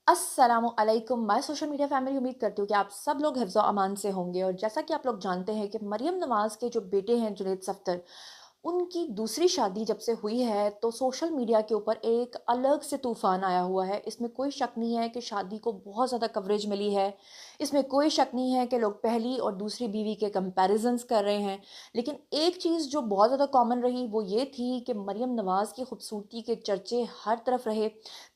अस्सलामुअलैकुम my social media family. उम्मीद करती हूँ कि आप सब लोग हिफ्ज़ व अमान से होंगे। और जैसा कि आप लोग जानते हैं कि मरियम नवाज़ के जो बेटे हैं जुनैद सफ़दर, उनकी दूसरी शादी जब से हुई है तो सोशल मीडिया के ऊपर एक अलग से तूफ़ान आया हुआ है। इसमें कोई शक नहीं है कि शादी को बहुत ज़्यादा कवरेज मिली है। इसमें कोई शक नहीं है कि लोग पहली और दूसरी बीवी के कंपैरिजन्स कर रहे हैं। लेकिन एक चीज़ जो बहुत ज़्यादा कॉमन रही वो ये थी कि मरियम नवाज़ की खूबसूरती के चर्चे हर तरफ रहे।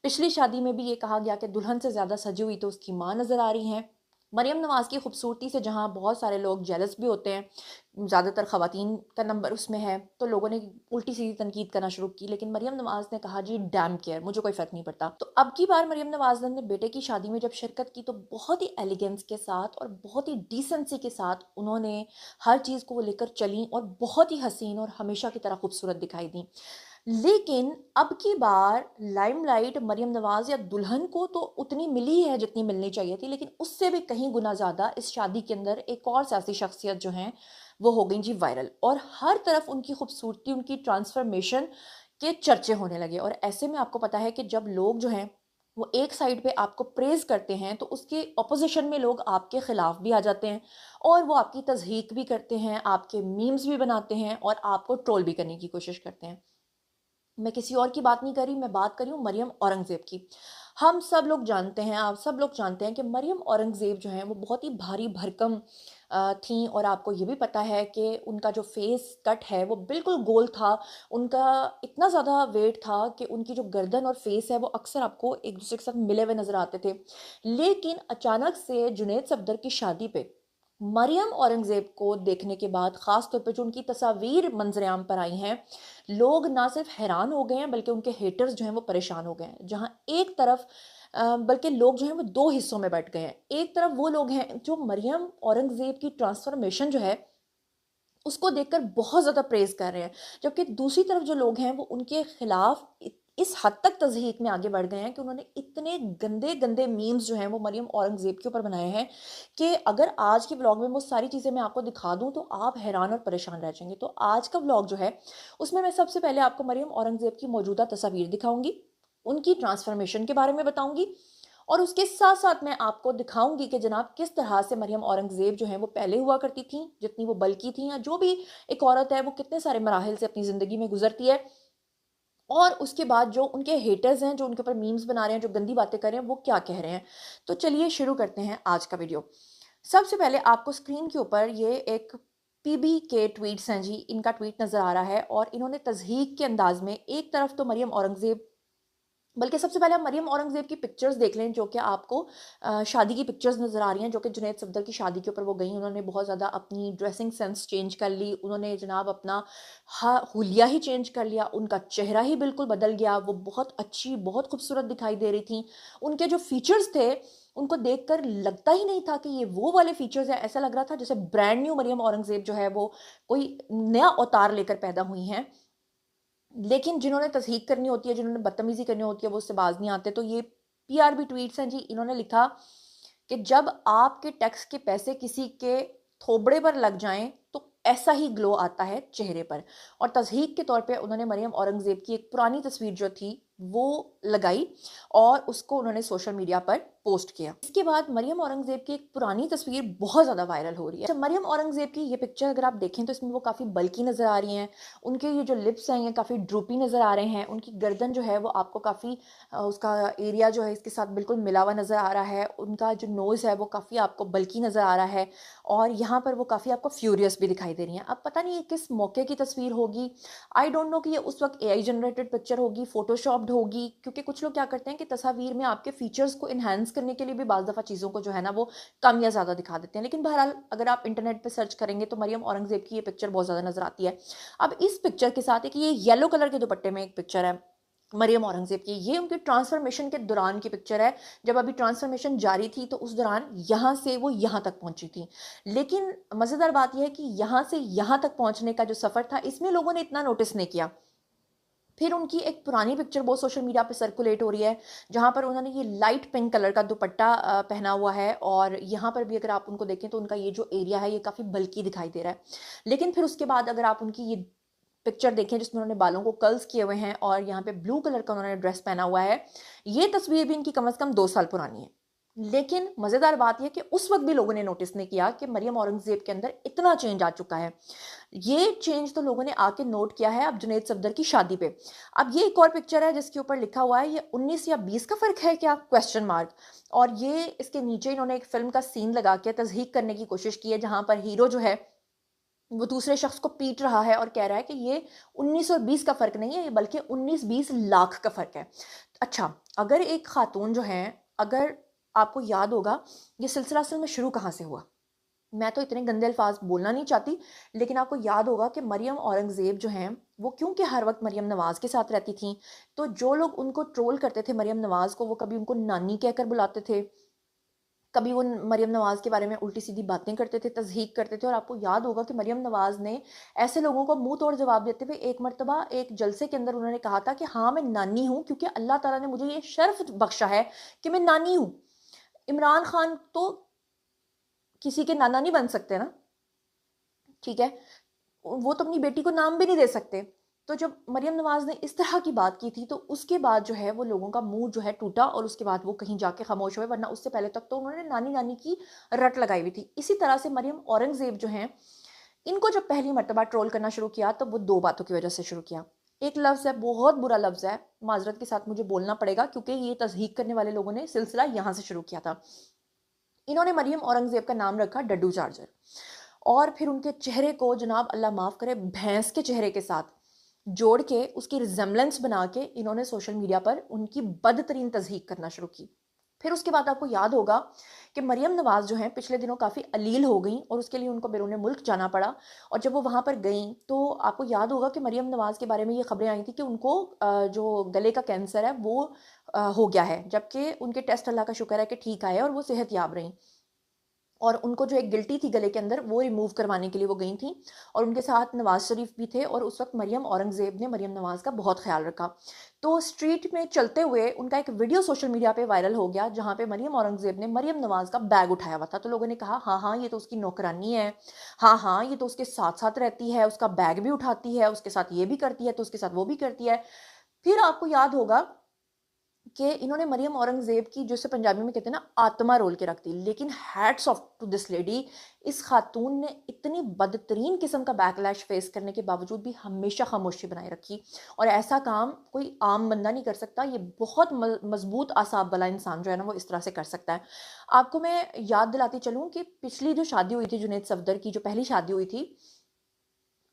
पिछली शादी में भी ये कहा गया कि दुल्हन से ज़्यादा सजी हुई तो उसकी माँ नज़र आ रही हैं। मरियम नवाज़ की खूबसूरती से जहाँ बहुत सारे लोग जेलस भी होते हैं, ज़्यादातर ख़वातीन का नंबर उसमें है, तो लोगों ने उल्टी-सीधी तनकीद करना शुरू की। लेकिन मरियम नवाज़ ने कहा जी डैम केयर, मुझे कोई फ़र्क नहीं पड़ता। तो अब की बार मरियम नवाज़ ने अपने बेटे की शादी में जब शिरकत की तो बहुत ही एलिगेंस के साथ और बहुत ही डिसेंसी के साथ उन्होंने हर चीज़ को वो लेकर चलीं और बहुत ही हसीन और हमेशा की तरह खूबसूरत दिखाई दी। लेकिन अब की बार लाइमलाइट मरियम नवाज़ या दुल्हन को तो उतनी मिली है जितनी मिलनी चाहिए थी, लेकिन उससे भी कहीं गुना ज़्यादा इस शादी के अंदर एक और सियासी शख्सियत जो हैं, वो हो गई जी वायरल। और हर तरफ उनकी खूबसूरती, उनकी ट्रांसफ़ॉर्मेशन के चर्चे होने लगे। और ऐसे में आपको पता है कि जब लोग जो हैं, वो एक साइड पे आपको प्रेज़ करते हैं, तो उसके ऑपोज़िशन में लोग आपके खिलाफ भी आ जाते हैं और वो आपकी तज़हीक भी करते हैं, आपके मीम्स भी बनाते हैं और आपको ट्रोल भी करने की कोशिश करते हैं। मैं किसी और की बात नहीं कर रही, मैं बात कर रही हूँ मरियम औरंगज़ेब की। हम सब लोग जानते हैं, आप सब लोग जानते हैं कि मरियम औरंगज़ेब जो हैं वो बहुत ही भारी भरकम थीं। और आपको ये भी पता है कि उनका जो फेस कट है वो बिल्कुल गोल था। उनका इतना ज़्यादा वेट था कि उनकी जो गर्दन और फेस है वो अक्सर आपको एक-दूसरे के साथ मिले हुए नज़र आते थे। लेकिन अचानक से जुनैद सफ़दर की शादी पे मरियम औरंगज़ेब को देखने के बाद, ख़ास तौर पे जो उनकी तस्वीर मंज़र-ए-आम पर आई हैं, लोग ना सिर्फ हैरान हो गए हैं बल्कि उनके हेटर्स जो हैं वो परेशान हो गए हैं। जहाँ एक तरफ बल्कि लोग जो हैं वो 2 हिस्सों में बँट गए हैं। एक तरफ वो लोग हैं जो मरियम औरंगज़ेब की ट्रांसफ़ॉर्मेशन जो है उसको देखकर बहुत ज़्यादा प्रेज़ कर रहे हैं। जबकि दूसरी तरफ जो लोग हैं वो उनके खिलाफ इस हद तक तज़हीक में आगे बढ़ गए हैं कि उन्होंने इतने गंदे-गंदे मीम्स जो हैं वो मरियम औरंगज़ेब के ऊपर बनाए हैं कि अगर आज के व्लॉग में वो सारी चीज़ें मैं आपको दिखा दूँ तो आप हैरान और परेशान रह जाएँगे। तो आज का व्लॉग जो है उसमें मैं सबसे पहले आपको मरियम औरंगज़ेब की मौजूदा तस्वीर दिखाऊँगी, उनकी ट्रांसफ़ॉर्मेशन के बारे में बताऊँगी और उसके साथ-साथ मैं आपको दिखाऊँगी कि जनाब किस तरह से मरियम औरंगज़ेब जो हैं वो पहले हुआ करती थीं, जितनी वो बल्की थीं, या जो भी एक औरत है वो कितने सारे मराहिल से अपनी ज़िंदगी में गुज़रती है। और उसके बाद जो उनके हेटर्स हैं, जो उनके ऊपर मीम्स बना रहे हैं, जो गंदी बातें कर रहे हैं, वो क्या कह रहे हैं। तो चलिए शुरू करते हैं आज का वीडियो। सबसे पहले आपको स्क्रीन के ऊपर ये एक पीबी के ट्वीट्स हैं जी, इनका ट्वीट नज़र आ रहा है और इन्होंने तज़हीक के अंदाज़ में एक तरफ तो मरियम औरंगज़ेब, बल्कि सबसे पहले हम मरियम औरंगज़ेब की पिक्चर्स देख लें जो कि आपको शादी की पिक्चर्स नज़र आ रही हैं, जो कि जुनैद सफ़दर की शादी के ऊपर वो गईं। उन्होंने बहुत ज़्यादा अपनी ड्रेसिंग सेंस चेंज कर ली। उन्होंने जनाब अपना हुलिया ही चेंज कर लिया। उनका चेहरा ही बिल्कुल बदल गया। वो बहुत अच्छी, बहुत खूबसूरत दिखाई दे रही थीं। उनके जो फीचर्स थे, उनको देखकर लगता ही नहीं था कि ये वो वाले फीचर्स हैं। ऐसा लग रहा था जैसे ब्रांड न्यू मरियम औरंगज़ेब जो है वो कोई नया अवतार लेकर पैदा हुई हैं। लेकिन जिन्होंने तस्हीक करनी होती है, जिन्होंने बदतमीज़ी करनी होती है, वो उससे बाज़ नहीं आते। तो ये पीआरबी ट्वीट्स हैं जी। इन्होंने लिखा कि जब आपके टैक्स के पैसे किसी के थोबड़े पर लग जाएँ, तो ऐसा ही ग्लो आता है चेहरे पर। और तस्हीक के तौर पे उन्होंने मरियम औरंगज़ेब की एक पुरानी तस्वीर जो थी, वो लगाई और उसको उन्होंने सोशल मीडिया पर पोस्ट किया। इसके बाद मरियम औरंगज़ेब की एक पुरानी तस्वीर बहुत ज़्यादा वायरल हो रही है। अच्छा, मरियम औरंगज़ेब की ये पिक्चर अगर आप देखें तो इसमें वो काफ़ी बल्की नज़र आ रही हैं। उनके ये जो लिप्स हैं ये काफ़ी ड्रूपी नज़र आ रहे हैं। उनकी गर्दन जो है वो आपको काफ़ी उसका एरिया जो है इसके साथ बिल्कुल मिला हुआ नज़र आ रहा है। उनका जो नोज़ है वो काफ़ी आपको बल्की नज़र आ रहा है और यहाँ पर वो काफ़ी आपको फ्यूरियस भी दिखाई दे रही हैं। अब पता नहीं ये किस मौके की तस्वीर होगी। आई डोंट नो कि ये उस वक़्त एआई जनरेटेड पिक्चर होगी, फ़ोटोशॉप्ड होगी, क्योंकि कुछ लोग क्या करते हैं कि तस्वीर में आपके फीचर्स को एनहांस करने के लिए भी बाज़ दफ़ा चीज़ों को जो है ना वो कम या ज़्यादा दिखा देते हैं। लेकिन बहरहाल अगर आप इंटरनेट पे सर्च करेंगे तो मरियम औरंगज़ेब की ये पिक्चर बहुत ज़्यादा नज़र आती है। अब इस पिक्चर के साथ एक ये येलो कलर के दुपट्टे में एक पिक्चर है मरियम औरंगज़ेब की। ये उनकी ट्रांसफ़ॉर्मेशन के दौरान की पिक्चर है। जब अभी ट्रांसफ़ॉर्मेशन जारी थी तो उस दौरान यहाँ से वो यहाँ तक पहुँची थी। लेकिन मज़ेदार बात ये है कि यहाँ से यहाँ तक पहुँचने का जो सफ़र था, इसमें लोगों ने इतना नोटिस नहीं किया। फिर उनकी एक पुरानी पिक्चर बहुत सोशल मीडिया पे सर्कुलेट हो रही है, जहाँ पर उन्होंने ये लाइट पिंक कलर का दुपट्टा पहना हुआ है और यहाँ पर भी अगर आप उनको देखें तो उनका ये जो एरिया है ये काफ़ी बल्की दिखाई दे रहा है। लेकिन फिर उसके बाद अगर आप उनकी ये पिक्चर देखें जिसमें उन्होंने बालों को कर्ल्स किए हुए हैं और यहाँ पे ब्लू कलर का उन्होंने ड्रेस पहना हुआ है, ये तस्वीर भी इनकी कम से कम 2 साल पुरानी है। लेकिन मज़ेदार बात यह कि उस वक्त भी लोगों ने नोटिस नहीं किया कि मरियम औरंगज़ेब के अंदर इतना चेंज आ चुका है। ये चेंज तो लोगों ने आके नोट किया है अब जुनैद सफदर की शादी पे। अब ये एक और पिक्चर है जिसके ऊपर लिखा हुआ है ये 19 या 20 का फ़र्क है क्या? Question mark. और ये इसके नीचे इन्होंने एक फ़िल्म का सीन लगा के तज़हीक करने की कोशिश की है, जहाँ पर हीरो जो है वो दूसरे शख्स को पीट रहा है और कह रहा है कि ये 19 और 20 का फ़र्क नहीं है, ये बल्कि 19-20 लाख का फ़र्क है। अच्छा, अगर एक खातून जो है, अगर आपको याद होगा ये सिलसिला असल में शुरू कहाँ से हुआ? मैं तो इतने गंदे अल्फाज बोलना नहीं चाहती, लेकिन आपको याद होगा कि मरियम औरंगज़ेब जो हैं, वो क्योंकि हर वक्त मरियम नवाज़ के साथ रहती थीं, तो जो लोग उनको ट्रोल करते थे मरियम नवाज़ को, वो कभी उनको नानी कहकर बुलाते थे, कभी वो मरियम नवाज़ के बारे में उल्टी-सीधी बातें करते थे, तज़हीक करते थे। और आपको याद होगा कि मरियम नवाज़ ने ऐसे लोगों को मुँह तोड़ जवाब देते हुए एक मर्तबा एक जलसे के अंदर उन्होंने कहा था कि हाँ, मैं नानी हूँ क्योंकि अल्लाह ताला ने मुझे ये शर्फ़ बख्शा है कि मैं नानी हूँ। इमरान खान तो किसी के नाना नहीं बन सकते ना, ठीक है? वो तो अपनी बेटी को नाम भी नहीं दे सकते। तो जब मरियम नवाज़ ने इस तरह की बात की थी, तो उसके बाद जो है वो लोगों का मुँह जो है टूटा और उसके बाद वो कहीं जाके खामोश हुए, वरना उससे पहले तक तो उन्होंने नानी-नानी की रट लगाई हुई थी। इसी तरह से मरियम औरंगज़ेब जो हैं, इनको जब पहली मर्तबा ट्रोल करना शुरू किया, तो वो 2 बातों की वजह से शुरू किया। एक लफ्ज़ है, बहुत बुरा लफ्ज़ है, माज़रत के साथ मुझे बोलना पड़ेगा क्योंकि ये तज़हीक करने वाले लोगों ने सिलसिला यहाँ से शुरू किया था। इन्होंने मरियम औरंगज़ेब का नाम रखा डड्डू चार्जर और फिर उनके चेहरे को जनाब अल्लाह माफ़ करे भैंस के चेहरे के साथ जोड़ के उसकी रिज़ेम्बलेंस बना के इन्होंने सोशल मीडिया पर उनकी बदतरीन तज़हीक करना शुरू की। फिर उसके बाद आपको याद होगा कि मरियम नवाज़ जो हैं पिछले दिनों काफ़ी अलील हो गईं और उसके लिए उनको बैरून मुल्क जाना पड़ा। और जब वो वहाँ पर गईं तो आपको याद होगा कि मरियम नवाज़ के बारे में ये खबरें आई थी कि उनको जो गले का कैंसर है वो हो गया है, जबकि उनके टेस्ट अल्लाह का शुक्र है कि ठीक आए और वो सेहतयाब रहीं। और उनको जो एक गिल्टी थी गले के अंदर वो रिमूव करवाने के लिए वो गई थी और उनके साथ नवाज़ शरीफ भी थे और उस वक्त मरियम औरंगज़ेब ने मरियम नवाज़ का बहुत ख्याल रखा। तो स्ट्रीट में चलते हुए उनका एक वीडियो सोशल मीडिया पे वायरल हो गया जहाँ पे मरियम औरंगज़ेब ने मरियम नवाज़ का बैग उठाया हुआ था। तो लोगों ने कहा हाँ हाँ ये तो उसकी नौकरानी है, हाँ हाँ ये तो उसके साथ साथ रहती है, उसका बैग भी उठाती है, उसके साथ ये भी करती है तो उसके साथ वो भी करती है। फिर आपको याद होगा कि इन्होंने मरियम औरंगज़ेब की जिसे पंजाबी में कहते हैं ना आत्मा रोल के रख दी। लेकिन hats off to this lady, इस खातून ने इतनी बदतरीन किस्म का बैकलैश फेस करने के बावजूद भी हमेशा खामोशी बनाए रखी और ऐसा काम कोई आम बंदा नहीं कर सकता। ये बहुत मजबूत आसाब वाला इंसान जो है ना वो इस तरह से कर सकता है। आपको मैं याद दिलाती चलूँ कि पिछली जो शादी हुई थी जुनैद सफदर की, जो पहली शादी हुई थी,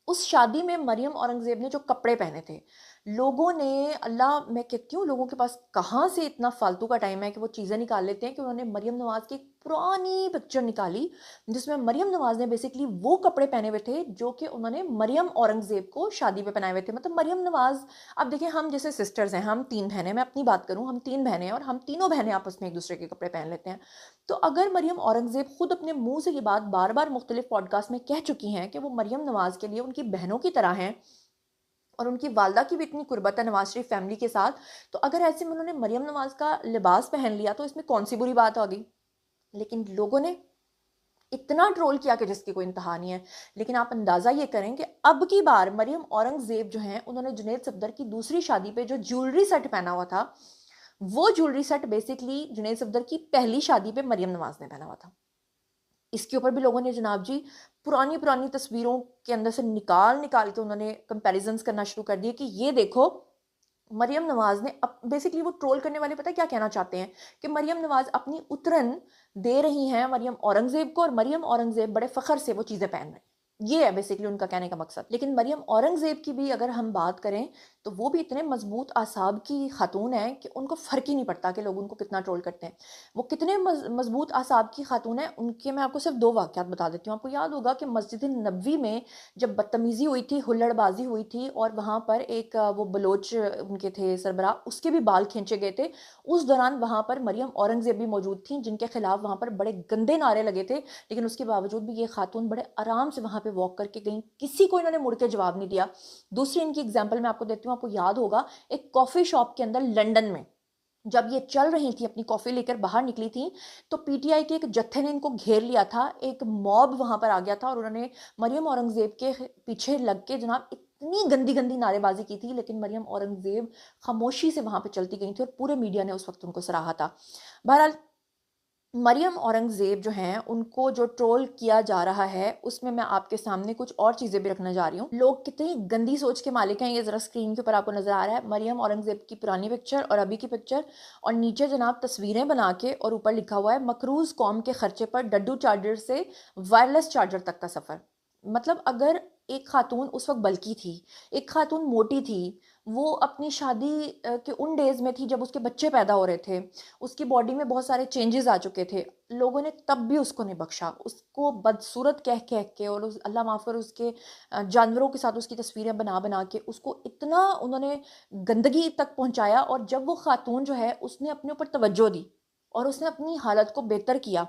उस शादी में मरियम औरंगज़ेब ने जो कपड़े पहने थे, लोगों ने अल्लाह मैं कहती हूँ लोगों के पास कहाँ से इतना फालतू का टाइम है कि वो चीज़ें निकाल लेते हैं कि उन्होंने मरियम नवाज़ की एक पुरानी पिक्चर निकाली, जिसमें मरियम नवाज़ ने बेसिकली वो कपड़े पहने हुए थे जो कि उन्होंने मरियम औरंगज़ेब को शादी पे पहनाए हुए थे। मतलब मरियम नवाज़, अब देखिए हम जैसे सिस्टर्स हैं, हम 3 बहनें, मैं अपनी बात करूँ, हम 3 बहनें हैं और हम तीनों बहनें आपस में एक-दूसरे के कपड़े पहन लेते हैं। तो अगर मरियम औरंगज़ेब खुद अपने मुँह से ये बात बार-बार मुख्तलिफ पॉडकास्ट में कह चुकी हैं कि वो मरियम नवाज़ के लिए उनकी बहनों की तरह हैं और उनकी वालदा की भी इतनी कुर्बत है नवाज़ शरीफ फैमिली के साथ, तो अगर ऐसे में उन्होंने मरियम नवाज़ का लिबास पहन लिया तो इसमें कौन-सी बुरी बात आ गई? लेकिन लोगों ने इतना ट्रोल किया कि जिसकी कोई इंतहा नहीं है। लेकिन आप अंदाज़ा ये करें कि अब की बार मरियम औरंगज़ेब जो हैं, उन्होंने जुनैद सफदर की दूसरी शादी पे जो ज्वेलरी सेट पहना हुआ था, वो jewellery set basically Junaid Safdar की पहली शादी पे मरियम नवाज़ ने पहना हुआ था। इसके ऊपर भी लोगों ने जनाब जी पुरानी-पुरानी तस्वीरों के अंदर से निकाल-निकाल के उन्होंने कंपैरिज़न्स करना शुरू कर दिए कि ये देखो, मरियम नवाज़ ने अप बेसिकली वो ट्रोल करने वाले पता है क्या कहना चाहते हैं? कि मरियम नवाज़ अपनी उतरन दे रही हैं मरियम औरंगज़ेब को और मरियम औरंगज़ेब बड़े फ़ख्र से वो चीज़ें पहन रही हैं। ये है बेसिकली उनका कहने का मकसद। लेकिन मरियम औरंगज़ेब की भी अगर हम बात करें, तो वो भी इतने मज़बूत असाब की खातून हैं कि उनको फ़र्क ही नहीं पड़ता कि लोग उनको कितना ट्रोल करते हैं। वो कितने मज़बूत असाब की खातून हैं, उनके मैं आपको सिर्फ़ 2 वाक़यात बता देती हूँ। आपको याद होगा कि मस्जिद नबवी में जब बदतमीज़ी हुई थी, हुल्लड़बाज़ी हुई थी और वहाँ पर एक वो बलोच उनके थे सरबराह, उसके भी बाल खींचे गए थे। उस दौरान वहाँ पर मरियम औरंगज़ेब भी मौजूद थीं, जिनके खिलाफ वहाँ पर बड़े गंदे नारे लगे थे। लेकिन उसके बावजूद भी ये खातून बड़े आराम से वहाँ पे वॉक करके गईं, किसी को इन्होंने मुड़ के जवाब नहीं दिया। दूसरी इनकी एग्ज़ाम्पल मैं आपको देती हूँ, आपको याद होगा एक कॉफ़ी शॉप के अंदर लंदन में जब ये चल रही थी, अपनी कॉफ़ी लेकर बाहर निकली थी, तो पीटीआई के एक जत्थे ने इनको घेर लिया था। एक मॉब वहाँ पर आ गया था और उन्होंने मरियम औरंगज़ेब के पीछे लग के जनाब इतनी गंदी गंदी नारेबाजी की थी, लेकिन मरियम औरंगज़ेब खामोशी से वहाँ पे चलती गई थी और पूरे मीडिया ने उस वक्त उनको सराहा था। बहरहाल मरियम औरंगज़ेब जो हैं, उनको जो ट्रोल किया जा रहा है, उसमें मैं आपके सामने कुछ और चीज़ें भी रखने जा रही हूँ। लोग कितनी गंदी सोच के मालिक हैं, ये ज़रा स्क्रीन के ऊपर आपको नज़र आ रहा है। मरियम औरंगज़ेब की पुरानी पिक्चर और अभी की पिक्चर, और नीचे जनाब तस्वीरें बना के और ऊपर लिखा हुआ है, मकरूज़ कौम के खर्चे पर डड्डू चार्जर से वायरलेस चार्जर तक का सफ़र। मतलब अगर एक खातून उस वक़्त बल्की थी, एक खातून मोटी थी, वो अपनी शादी के उन डेज़ में थी जब उसके बच्चे पैदा हो रहे थे, उसकी बॉडी में बहुत सारे चेंजेस आ चुके थे। लोगों ने तब भी उसको नहीं बख्शा, उसको बदसूरत कह के और उस अल्लाह माफ़ करे उसके जानवरों के साथ उसकी तस्वीरें बना के उसको इतना उन्होंने गंदगी तक पहुँचाया। और जब वो खातून जो है उसने अपने ऊपर तवज्जो दी और उसने अपनी हालत को बेहतर किया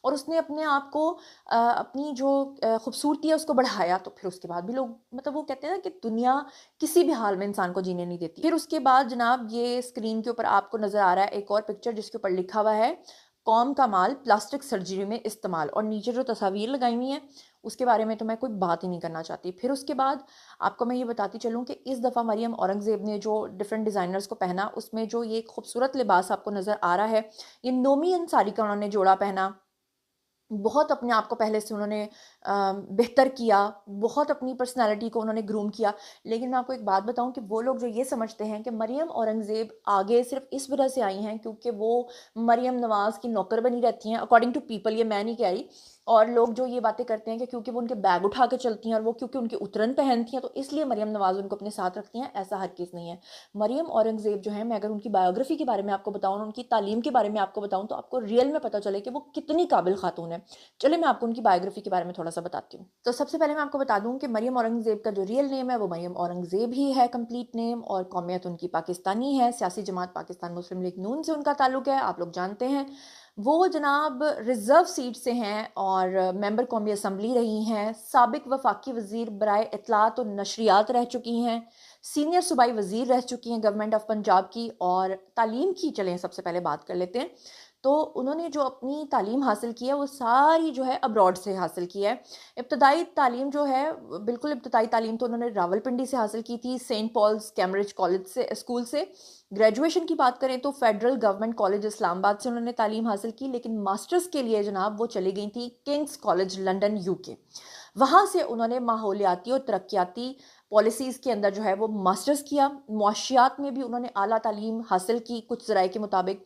और उसने अपने आप को अपनी जो खूबसूरती है उसको बढ़ाया, तो फिर उसके बाद भी लोग, मतलब वो कहते हैं ना कि दुनिया किसी भी हाल में इंसान को जीने नहीं देती। फिर उसके बाद जनाब ये स्क्रीन के ऊपर आपको नज़र आ रहा है एक और पिक्चर जिसके ऊपर लिखा हुआ है, कौम का माल प्लास्टिक सर्जरी में इस्तेमाल, और नीचे जो तस्वीर लगाई हुई हैं उसके बारे में तो मैं कोई बात ही नहीं करना चाहती। फिर उसके बाद आपको मैं ये बताती चलूँ कि इस दफ़ा मरियम औरंगज़ेब ने जो डिफरेंट डिज़ाइनर्स को पहना, उसमें जो ये खूबसूरत लिबास आपको नज़र आ रहा है, ये नोमी अंसारी का उन्होंने जोड़ा पहना। बहुत अपने आप को पहले से उन्होंने बेहतर किया, बहुत अपनी पर्सनैलिटी को उन्होंने ग्रूम किया। लेकिन मैं आपको एक बात बताऊँ कि वो लोग जो ये समझते हैं कि मरियम औरंगज़ेब आगे सिर्फ़ इस वजह से आई हैं क्योंकि वो मरियम नवाज़ की नौकर बनी रहती हैं, अकॉर्डिंग टू पीपल, ये मैं नहीं कह रही। और लोग जो ये बातें करते हैं कि क्योंकि वो उनके बैग उठा के चलती हैं और वो क्योंकि उनके उतरन पहनती हैं तो इसलिए मरियम नवाज़ उनको अपने साथ रखती हैं, ऐसा हरगिज़ नहीं है। मरियम औरंगज़ेब जो है, मैं अगर उनकी बायोग्राफ़ी के बारे में आपको बताऊँ, उनकी तालीम के बारे में आपको बताऊँ, तो आपको रियल में पता चले कि वो कितनी काबिल खातून है। चलिए मैं आपको उनकी बायोग्राफी के बारे में थोड़ा सा बताती हूँ। तो सबसे पहले मैं आपको बता दूं कि मरियम औरंगज़ेब का जो रियल नेम है वो मरियम औरंगज़ेब ही है, कंप्लीट नेम, और कौमियत उनकी पाकिस्तानी है। सियासी जमात पाकिस्तान मुस्लिम लीग नून से उनका ताल्लुक है, आप लोग जानते हैं। वो जनाब रिजर्व सीट से हैं और मेंबर कौमी असम्बली रही हैं, साबिक वफाकी वजीर बराए इतलात और नशरियात रह चुकी हैं, सीनियर सूबाई वजीर रह चुकी हैं गवर्नमेंट ऑफ पंजाब की। और तालीम की चलें सबसे पहले बात कर लेते हैं। तो उन्होंने जो अपनी तालीम हासिल की है वो सारी जो है अब्रॉड से हासिल की है। इब्तदाई तालीम जो है, बिल्कुल इब्तदाई तालीम तो उन्होंने रावलपिंडी से हासिल की थी, सेंट पॉल्स कैम्ब्रिज कॉलेज से, स्कूल से। ग्रेजुएशन की बात करें तो फेडरल गवर्नमेंट कॉलेज इस्लामाबाद से उन्होंने तालीम हासिल की, लेकिन मास्टर्स के लिए जनाब वो चली गई थी किंग्स कॉलेज लंदन यूके। वहाँ से उन्होंने माहौलियाती और तरक्याती पॉलिसीज़ के अंदर जो है वो मास्टर्स किया। मुआशियात में भी उन्होंने आला तालीम हासिल की कुछ ज़राए के मुताबिक।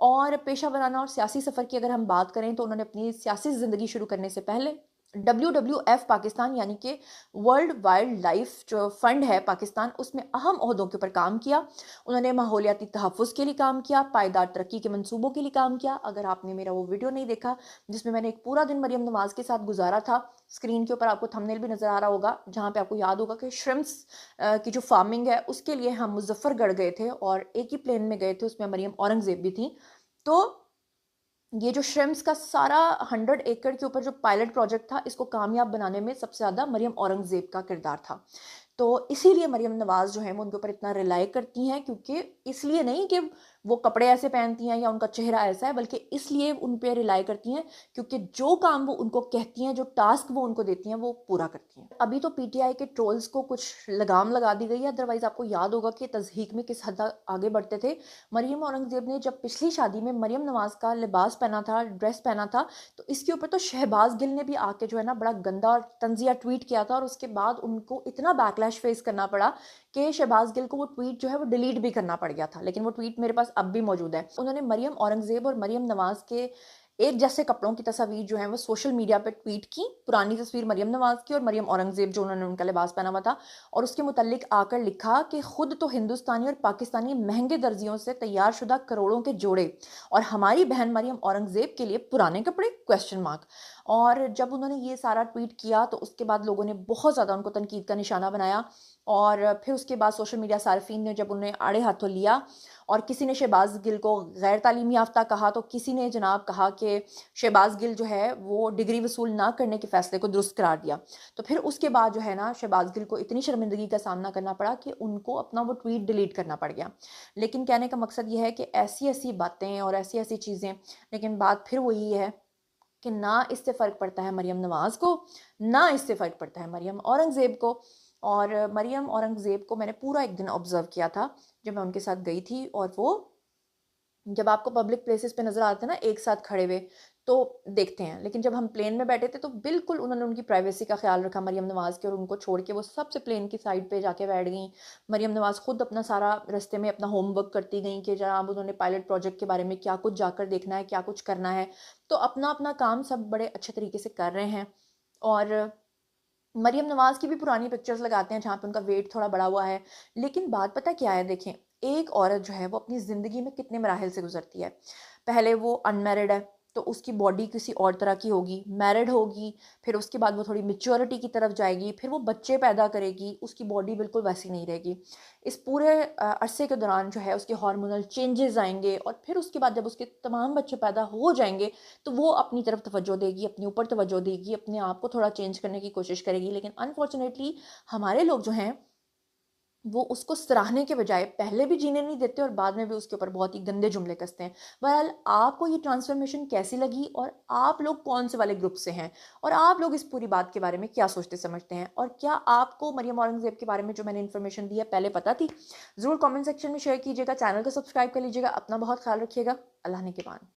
और पेशा वराना और सियासी सफ़र की अगर हम बात करें तो उन्होंने अपनी सियासी ज़िंदगी शुरू करने से पहले WWF पाकिस्तान, यानी कि वर्ल्ड वाइल्ड लाइफ जो फंड है पाकिस्तान, उसमें अहम ओहदों के ऊपर काम किया। उन्होंने माहौलियाती तहफ़्फ़ुज़ के लिए काम किया, पायदार तरक्की के मंसूबों के लिए काम किया। अगर आपने मेरा वो वीडियो नहीं देखा जिसमें मैंने एक पूरा दिन मरियम नवाज़ के साथ गुजारा था, स्क्रीन के ऊपर आपको थंबनेल भी नज़र आ रहा होगा, जहाँ पे आपको याद होगा कि श्रिम्प्स की जो फार्मिंग है उसके लिए हम मुजफ्फरगढ़ गए थे और एक ही प्लेन में गए थे, उसमें मरियम औरंगज़ेब भी थी। तो ये जो श्रिम्प्स का सारा 100 एकड़ के ऊपर जो पायलट प्रोजेक्ट था, इसको कामयाब बनाने में सबसे ज़्यादा मरियम औरंगज़ेब का किरदार था। तो इसीलिए मरियम नवाज़ जो है वो उनके ऊपर इतना रिलाई करती हैं, क्योंकि इसलिए नहीं कि वो कपड़े ऐसे पहनती हैं या उनका चेहरा ऐसा है, बल्कि इसलिए उन पे रिलाई करती हैं क्योंकि जो काम वो उनको कहती हैं, जो टास्क वो उनको देती हैं, वो पूरा करती हैं। अभी तो पीटीआई के ट्रोल्स को कुछ लगाम लगा दी गई है, अदरवाइज़ आपको याद होगा कि तज़हीक में किस हद तक आगे बढ़ते थे। मरियम औरंगज़ेब ने जब पिछली शादी में मरियम नवाज़ का लिबास पहना था, ड्रेस पहना था, तो इसके ऊपर तो शहबाज गिल ने भी आके जो है ना बड़ा गंदा और तंज़िया ट्वीट किया था, और उसके बाद उनको इतना बैकलैश फेस करना पड़ा कि शहबाज गिल को वो ट्वीट जो है वो डिलीट भी करना पड़ गया था, लेकिन वो ट्वीट मेरे पास अब भी मौजूद है। उन्होंने मरियम औरंगज़ेब और मरियम नवाज़ के एक जैसे कपड़ों की तस्वीर जो है वो सोशल मीडिया पे ट्वीट की, पुरानी तस्वीर मरियम नवाज़ की और मरियम औरंगज़ेब जो उन्होंने उनका लिबास पहना हुआ था, और उसके मुतल्लिक आकर लिखा कि खुद तो हिंदुस्तानी और पाकिस्तानी महंगे दर्जियों से तैयार शुदा करोड़ों के जोड़े, और हमारी बहन मरियम औरंगज़ेब के लिए पुराने कपड़े, क्वेश्चन मार्क। और जब उन्होंने ये सारा ट्वीट किया तो उसके बाद लोगों ने बहुत ज़्यादा उनको तनकीद का निशाना बनाया, और फिर उसके बाद सोशल मीडिया सार्फिन ने जब उन्हें आड़े हाथों लिया, और किसी ने शहबाज गिल को गैर तालीमी याफ्ता कहा, तो किसी ने जनाब कहा कि शहबाज गिल जो है वो डिग्री वसूल ना करने के फैसले को दुरुस्त करार दिया। तो फिर उसके बाद जो है ना शहबाज गिल को इतनी शर्मिंदगी का सामना करना पड़ा कि उनको अपना वो ट्वीट डिलीट करना पड़ गया। लेकिन कहने का मकसद ये है कि ऐसी ऐसी बातें और ऐसी ऐसी चीज़ें, लेकिन बात फिर वही है कि ना इससे फ़र्क पड़ता है मरियम नवाज़ को, ना इससे फ़र्क पड़ता है मरियम औरंगज़ेब को। और मरियम औरंगज़ेब को मैंने पूरा एक दिन ऑब्ज़र्व किया था, जब मैं उनके साथ गई थी। और वो जब आपको पब्लिक प्लेसेस पे नज़र आते हैं ना एक साथ खड़े हुए, तो देखते हैं। लेकिन जब हम प्लेन में बैठे थे तो बिल्कुल उन्होंने उनकी प्राइवेसी का ख़्याल रखा मरियम नवाज़ के, और उनको छोड़ के वो सबसे प्लेन की साइड पे जाके बैठ गईं। मरियम नवाज़ खुद अपना सारा रास्ते में अपना होमवर्क करती गईं कि जनाब उन्होंने पायलट प्रोजेक्ट के बारे में क्या कुछ जाकर देखना है, क्या कुछ करना है। तो अपना-अपना काम सब बड़े अच्छे तरीके से कर रहे हैं। और मरियम नवाज़ की भी पुरानी पिक्चर्स लगाते हैं जहाँ पे उनका वेट थोड़ा बढ़ा हुआ है। लेकिन बात पता क्या है देखें, एक औरत जो है वो अपनी ज़िंदगी में कितने मराहिल से गुज़रती है। पहले वो अनमैरिड है, तो उसकी बॉडी किसी और तरह की होगी, मैरिड होगी, फिर उसके बाद वो थोड़ी मैच्योरिटी की तरफ जाएगी, फिर वो बच्चे पैदा करेगी, उसकी बॉडी बिल्कुल वैसी नहीं रहेगी। इस पूरे अरसे के दौरान जो है उसके हार्मोनल चेंजेज़ आएँगे, और फिर उसके बाद जब उसके तमाम बच्चे पैदा हो जाएँगे, तो वो अपनी तरफ तवज्जो देगी, अपने ऊपर तवज्जो देगी, अपने आप को थोड़ा चेंज करने की कोशिश करेगी। लेकिन अनफॉर्चुनेटली हमारे लोग जो हैं, वो उसको सराहने के बजाय पहले भी जीने नहीं देते और बाद में भी उसके ऊपर बहुत ही गंदे जुमले कसते हैं। बहरहाल आपको ये ट्रांसफ़ॉर्मेशन कैसी लगी, और आप लोग कौन-से वाले ग्रुप से हैं? और आप लोग इस पूरी बात के बारे में क्या सोचते समझते हैं? और क्या आपको मरियम औरंगज़ेब के बारे में जो मैंने इन्फॉर्मेशन दी है पहले पता थी? ज़रूर कमेंट सेक्शन में शेयर कीजिएगा, चैनल को सब्सक्राइब कर लीजिएगा। अपना बहुत ख़्याल रखिएगा। अल्लाह ने के बाद।